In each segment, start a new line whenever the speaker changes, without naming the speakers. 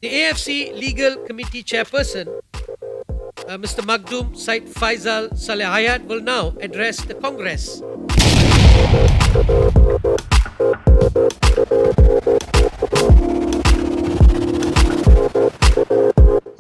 The AFC Legal Committee Chairperson, Mr. Makhdoom Said Faisal Saleh Hayat, will now address the Congress.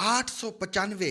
895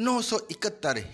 971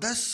10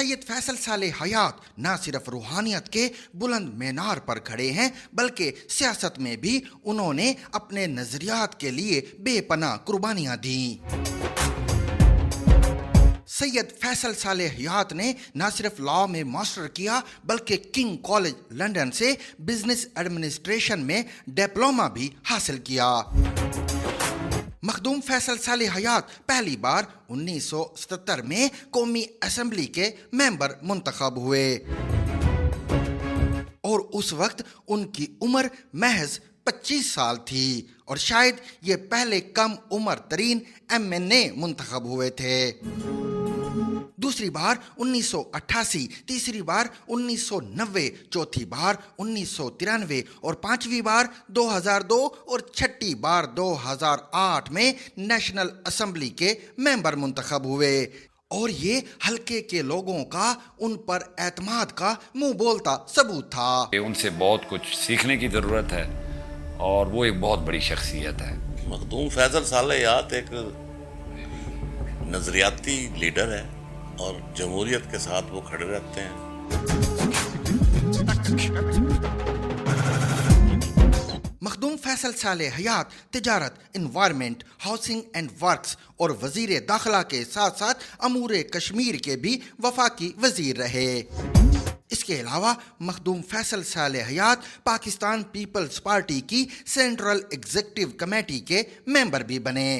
سید فیصل صالح حیات نہ صرف روحانیت کے بلند مینار پر کھڑے ہیں بلکہ سیاست میں بھی انہوں نے اپنے نظریات کے لیے بے پناہ قربانیاں دیں۔ سید فیصل صالح حیات نے نہ صرف لاء میں ماسٹر کیا بلکہ کنگ کالج لندن سے بزنس ایڈمنسٹریشن میں ڈپلومہ بھی حاصل کیا۔ مخدوم فیصل صالح حیات پہلی بار 1977 میں قومی اسمبلی کے ممبر منتخب ہوئے اور اس وقت ان کی عمر محض 25 سال تھی اور شاید یہ پہلے کم عمر ترین MNA منتخب ہوئے تھے۔ دوسری بار 1988، تیسری بار 1990، چوتھی بار 1993 اور پانچویں بار 2002 اور چھٹی بار 2008 میں نیشنل اسمبلی کے ممبر منتخب ہوئے اور یہ حلقے کے لوگوں کا ان پر اعتماد کا منہ بولتا ثبوت تھا۔
ان سے بہت کچھ سیکھنے کی ضرورت ہے اور وہ ایک بہت بڑی شخصیت ہے۔
مخدوم فیصل صالح حیات ایک نظریاتی لیڈر ہے اور جمہوریت کے ساتھ وہ کھڑے رہتے ہیں۔
مخدوم فیصل صالح حیات تجارت، انوائرمنٹ، ہاؤسنگ اینڈ ورکس اور وزیر داخلہ کے ساتھ ساتھ امور کشمیر کے بھی وفاقی وزیر رہے۔ اس کے علاوہ مخدوم فیصل صالح حیات پاکستان پیپلز پارٹی کی سینٹرل ایگزیکٹو کمیٹی کے ممبر بھی بنے۔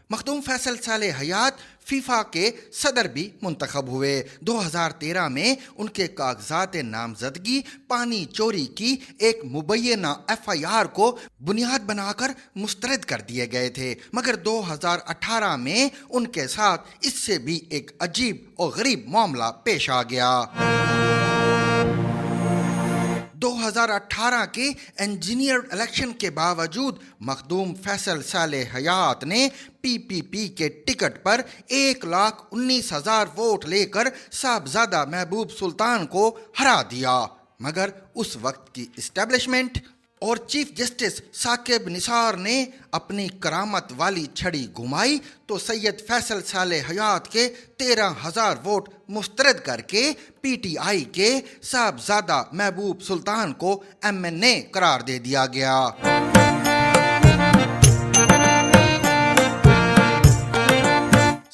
مخدوم فیصل صالح حیات فیفا کے صدر بھی منتخب ہوئے۔ 2013 میں ان کے کاغذات نامزدگی پانی چوری کی ایک مبینہ FIR کو بنیاد بنا کر مسترد کر دیے گئے تھے، مگر 2018 میں ان کے ساتھ اس سے بھی ایک عجیب اور غریب معاملہ پیش آ گیا۔ 2018 کے انجینئر الیکشن کے باوجود مخدوم فیصل صالح حیات نے PPP کے ٹکٹ پر 1,19,000 ووٹ لے کر صاحبزادہ محبوب سلطان کو ہرا دیا، مگر اس وقت کی اسٹیبلشمنٹ اور چیف جسٹس ثاقب نثار نے اپنی کرامت والی چھڑی گھمائی تو سید فیصل صالح حیات کے 13,000 ووٹ مسترد کر کے PTI کے صاحبزادہ محبوب سلطان کو MNA قرار دے دیا گیا۔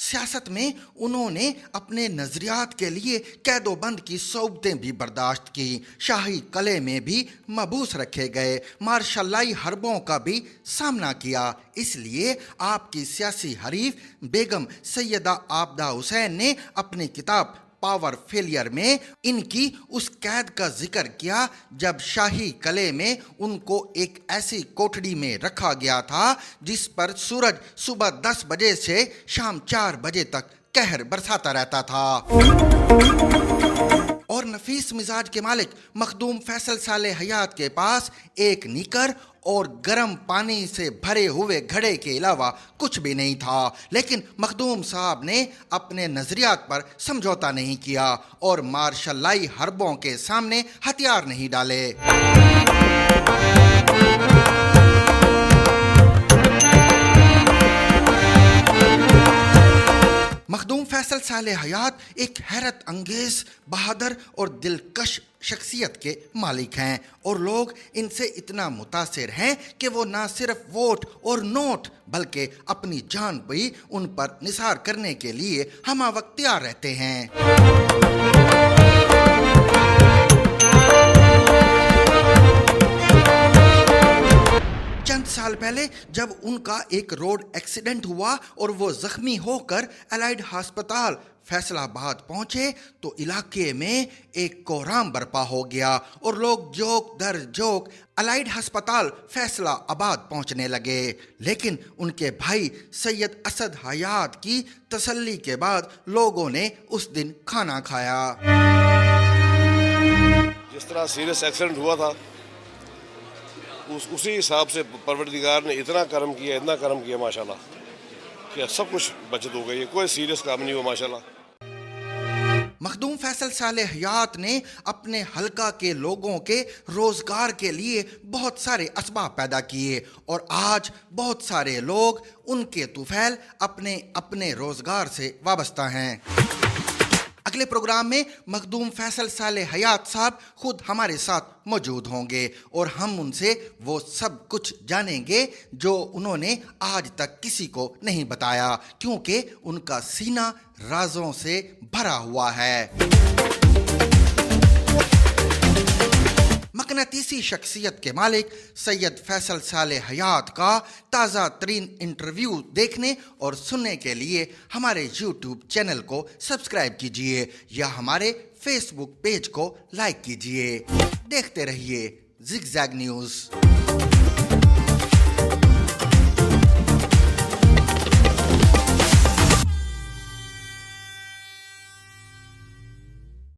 سیاست میں انہوں نے اپنے نظریات کے لیے قید و بند کی صعوبتیں بھی برداشت کی، شاہی قلعے میں بھی محبوس رکھے گئے، مارشلائی حربوں کا بھی سامنا کیا۔ اس لیے آپ کی سیاسی حریف بیگم سیدہ عابدہ حسین نے اپنی کتاب پاور فیلئر میں ان کی اس قید کا ذکر کیا جب شاہی قلعے میں ان کو ایک ایسی کوٹڑی میں رکھا گیا تھا جس پر سورج صبح 10 بجے سے شام 4 بجے تک قہر برساتا رہتا تھا۔ اور نفیس مزاج کے مالک مخدوم فیصل صالح حیات کے پاس ایک نیکر اور گرم پانی سے بھرے ہوئے گھڑے کے علاوہ کچھ بھی نہیں تھا، لیکن مخدوم صاحب نے اپنے نظریات پر سمجھوتا نہیں کیا اور مارشلائی حربوں کے سامنے ہتھیار نہیں ڈالے۔ مخدوم فیصل صالح حیات ایک حیرت انگیز، بہادر اور دلکش شخصیت کے مالک ہیں اور لوگ ان سے اتنا متاثر ہیں کہ وہ نہ صرف ووٹ اور نوٹ بلکہ اپنی جان بھی ان پر نثار کرنے کے لیے ہمہ وقت تیار رہتے ہیں۔ چند سال پہلے جب ان کا ایک روڈ ایکسیڈنٹ ہوا اور وہ زخمی ہو کر الائیڈ ہسپتال فیصل آباد پہنچے تو علاقے میں ایک کوہرام برپا ہو گیا اور لوگ جوک در جوک الائیڈ ہسپتال فیصل آباد پہنچنے لگے، لیکن ان کے بھائی سید اسد حیات کی تسلی کے بعد لوگوں نے اس دن کھانا کھایا۔
جس طرح سیریس ایکسیڈنٹ ہوا تھا اسی حساب سے پروردگار نے اتنا کرم کیا ماشاءاللہ کہ سب کچھ بچت ہو گئی ہے، کوئی سیریس کام نہیں ہوا ماشاءاللہ۔
مخدوم فیصل صالح حیات نے اپنے حلقہ کے لوگوں کے روزگار کے لیے بہت سارے اسباب پیدا کیے اور آج بہت سارے لوگ ان کے طفیل اپنے روزگار سے وابستہ ہیں۔ اگلے پروگرام میں مخدوم فیصل صالح حیات صاحب خود ہمارے ساتھ موجود ہوں گے اور ہم ان سے وہ سب کچھ جانیں گے جو انہوں نے آج تک کسی کو نہیں بتایا، کیونکہ ان کا سینہ رازوں سے بھرا ہوا ہے۔ مقناطیسی شخصیت کے مالک سید فیصل صالح حیات کا تازہ ترین انٹرویو دیکھنے اور سننے کے لیے ہمارے یوٹیوب چینل کو سبسکرائب کیجیے یا ہمارے فیس بک پیج کو لائک کیجیے۔ دیکھتے رہیے زگ زیگ نیوز۔